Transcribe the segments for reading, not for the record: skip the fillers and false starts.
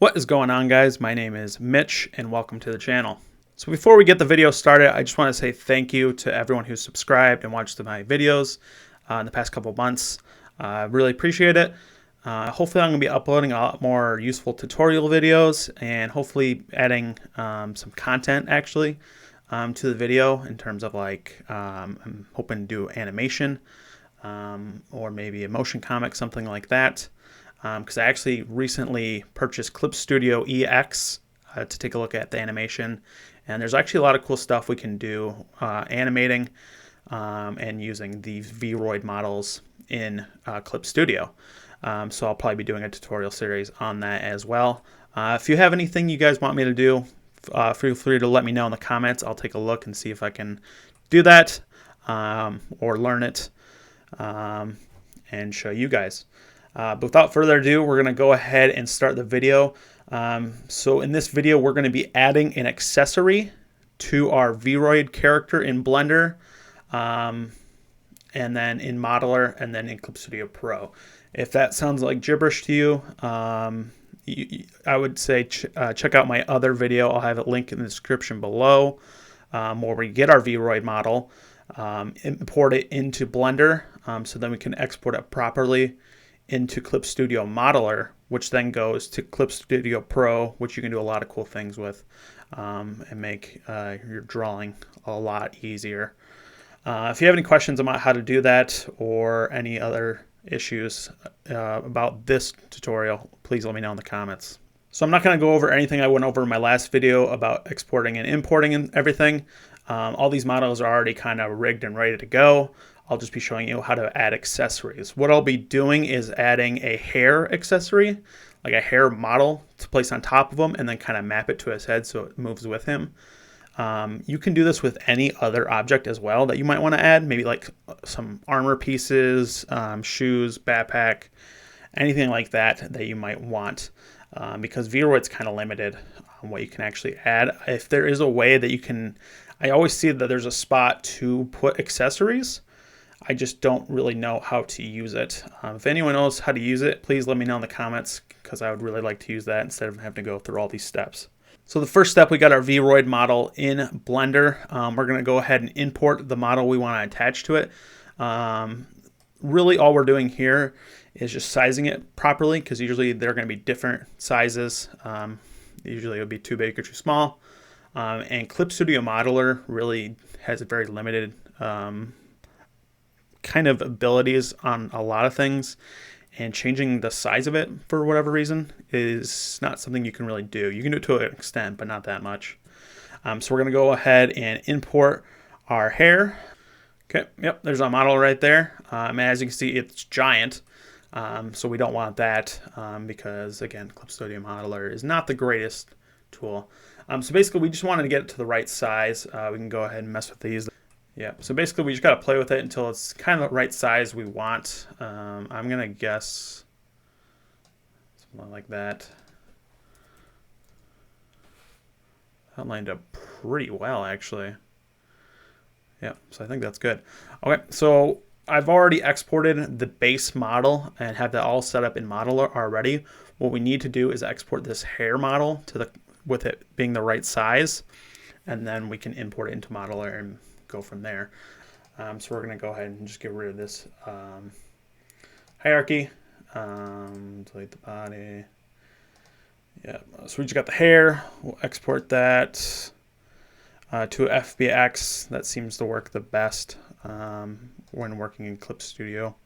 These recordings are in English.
What is going on, guys? My name is Mitch and welcome to the channel. So before we get the video started, I just want to say thank you to everyone who's subscribed and watched my videos in the past couple of months. I really appreciate it. Hopefully I'm going to be uploading a lot more useful tutorial videos and hopefully adding some content actually to the video in terms of I'm hoping to do animation or maybe a motion comic, something like that. Because I actually recently purchased Clip Studio EX to take a look at the animation, and there's actually a lot of cool stuff we can do animating and using the Vroid models in Clip Studio. So I'll probably be doing a tutorial series on that as well. If you have anything you guys want me to do, feel free to let me know in the comments. I'll take a look and see if I can do that or learn it and show you guys. But without further ado, we're going to go ahead and start the video. So in this video, we're going to be adding an accessory to our Vroid character in Blender, and then in Modeler, and then in Clip Studio Pro. If that sounds like gibberish to you, I would say check out my other video. I'll have a link in the description below where we get our Vroid model, import it into Blender, so then we can export it properly into Clip Studio Modeler, which then goes to Clip Studio Pro, which you can do a lot of cool things with and make your drawing a lot easier. If you have any questions about how to do that or any other issues about this tutorial, please let me know in the comments. So I'm not going to go over anything I went over in my last video about exporting and importing and everything. All these models are already kind of rigged and ready to go. I'll just be showing you how to add accessories. What I'll be doing is adding a hair accessory, like a hair model to place on top of him and then kind of map it to his head so it moves with him. You can do this with any other object as well that you might want to add, maybe like some armor pieces, shoes, backpack, anything like that that you might want, because Vroid's kind of limited on what you can actually add. If there is a way that you can, I always see that there's a spot to put accessories. I just don't really know how to use it. If anyone knows how to use it, please let me know in the comments, because I would really like to use that instead of having to go through all these steps. So the first step, we got our Vroid model in Blender. We're going to go ahead and import the model we want to attach to it. Really all we're doing here is just sizing it properly, because usually they're going to be different sizes. Usually it would be too big or too small. And Clip Studio Modeler really has a very limited kind of abilities on a lot of things, and changing the size of it for whatever reason is not something you can really do. You can do it to an extent, but not that much. So we're going to go ahead and import our hair. Okay, yep, there's our model right there. As you can see, it's giant, so we don't want that because, again, Clip Studio Modeler is not the greatest tool. So basically, we just wanted to get it to the right size. We can go ahead and mess with these. Yeah, so basically we just got to play with it until it's kind of the right size we want. I'm going to guess something like that. That lined up pretty well, actually. Yeah, so I think that's good. Okay, so I've already exported the base model and have that all set up in Modeler already. What we need to do is export this hair model to with it being the right size, and then we can import it into Modeler and go from there. So we're going to go ahead and just get rid of this hierarchy. Delete the body. Yeah, so we just got the hair. We'll export that to FBX. That seems to work the best when working in Clip Studio.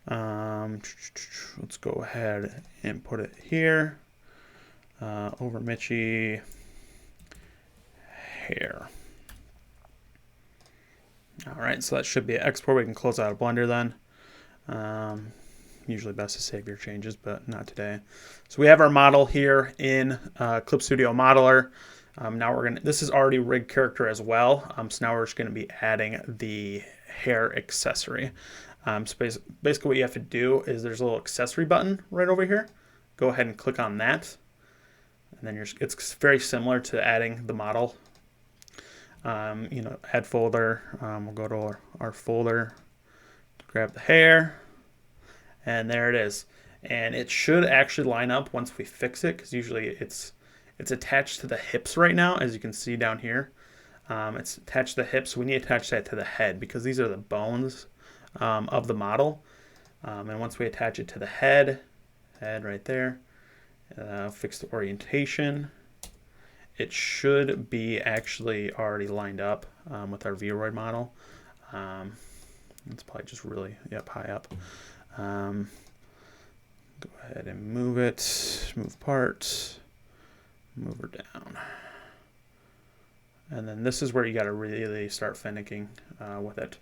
Let's go ahead and put it here. Over Mitchy hair. All right, so that should be an export. We can close out of Blender then. Usually best to save your changes, but not today. So we have our model here in Clip Studio Modeler. Now this is already rigged character as well. So now we're just gonna be adding the hair accessory. So basically what you have to do is there's a little accessory button right over here. Go ahead and click on that. And then it's very similar to adding the model. Add folder. We'll go to our folder, grab the hair, and there it is. and it should actually line up once we fix it, because usually it's attached to the hips right now, as you can see down here. It's attached to the hips, so we need to attach that to the head, because these are the bones of the model. And once we attach it to the head right there, fix the orientation, it should be actually already lined up with our Vroid model. It's probably just really high up. Go ahead and move it, move parts, move her down. And then this is where you got to really start finicking with it.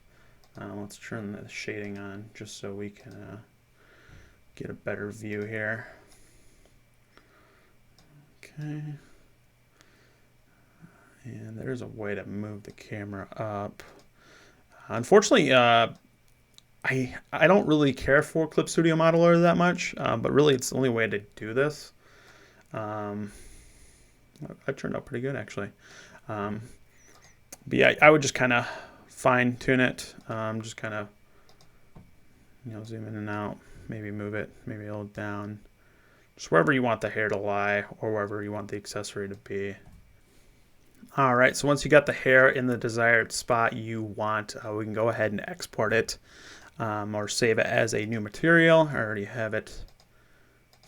Let's turn the shading on just so we can get a better view here. Okay. And there's a way to move the camera up. Unfortunately, I don't really care for Clip Studio Modeler that much, but really it's the only way to do this. That turned out pretty good, actually. But yeah, I would just kind of fine tune it. Just kind of, zoom in and out. Maybe move it, maybe a little down. Just wherever you want the hair to lie, or wherever you want the accessory to be. All right, so once you got the hair in the desired spot you want, we can go ahead and export it or save it as a new material. I already have it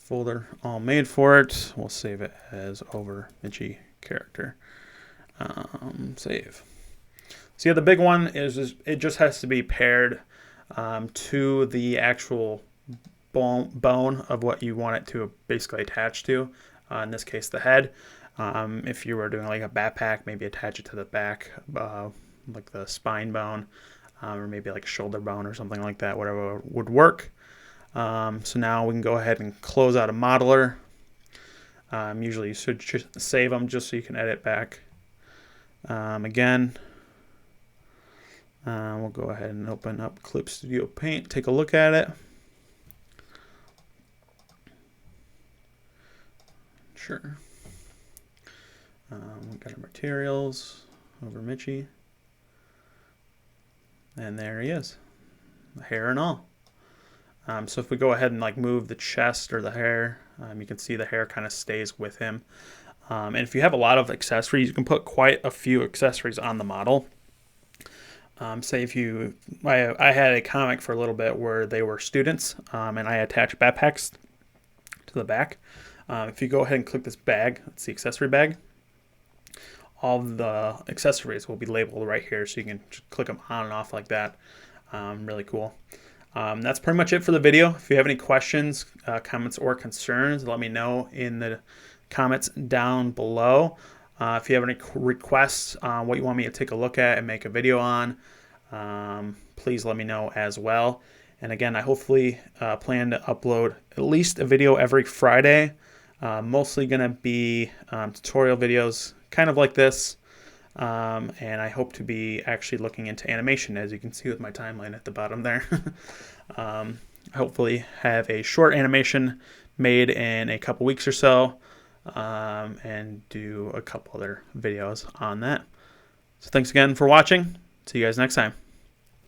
folder all made for it. We'll save it as over Mitchie character. Save. So yeah, the big one is it just has to be paired to the actual bone of what you want it to basically attach to. In this case, the head. If you were doing like a backpack, maybe attach it to the back, like the spine bone, or maybe like a shoulder bone or something like that, whatever would work. So now we can go ahead and close out a modeler. Usually you should just save them just so you can edit back. Again, we'll go ahead and open up Clip Studio Paint, take a look at it. Sure. We've got our materials over Mitchie. And there he is, the hair and all. So if we go ahead and like move the chest or the hair, you can see the hair kind of stays with him. And if you have a lot of accessories, you can put quite a few accessories on the model. Say if I had a comic for a little bit where they were students, and I attached backpacks to the back. If you go ahead and click this bag, it's the accessory bag. All of the accessories will be labeled right here, so you can just click them on and off like that. Really cool. That's pretty much it for the video. If you have any questions, comments, or concerns, let me know in the comments down below. If you have any requests on what you want me to take a look at and make a video on, please let me know as well. And again, I hopefully plan to upload at least a video every Friday. Mostly going to be tutorial videos, kind of like this. And I hope to be actually looking into animation, as you can see with my timeline at the bottom there. I hopefully have a short animation made in a couple weeks or so, and do a couple other videos on that. So thanks again for watching. See you guys next time.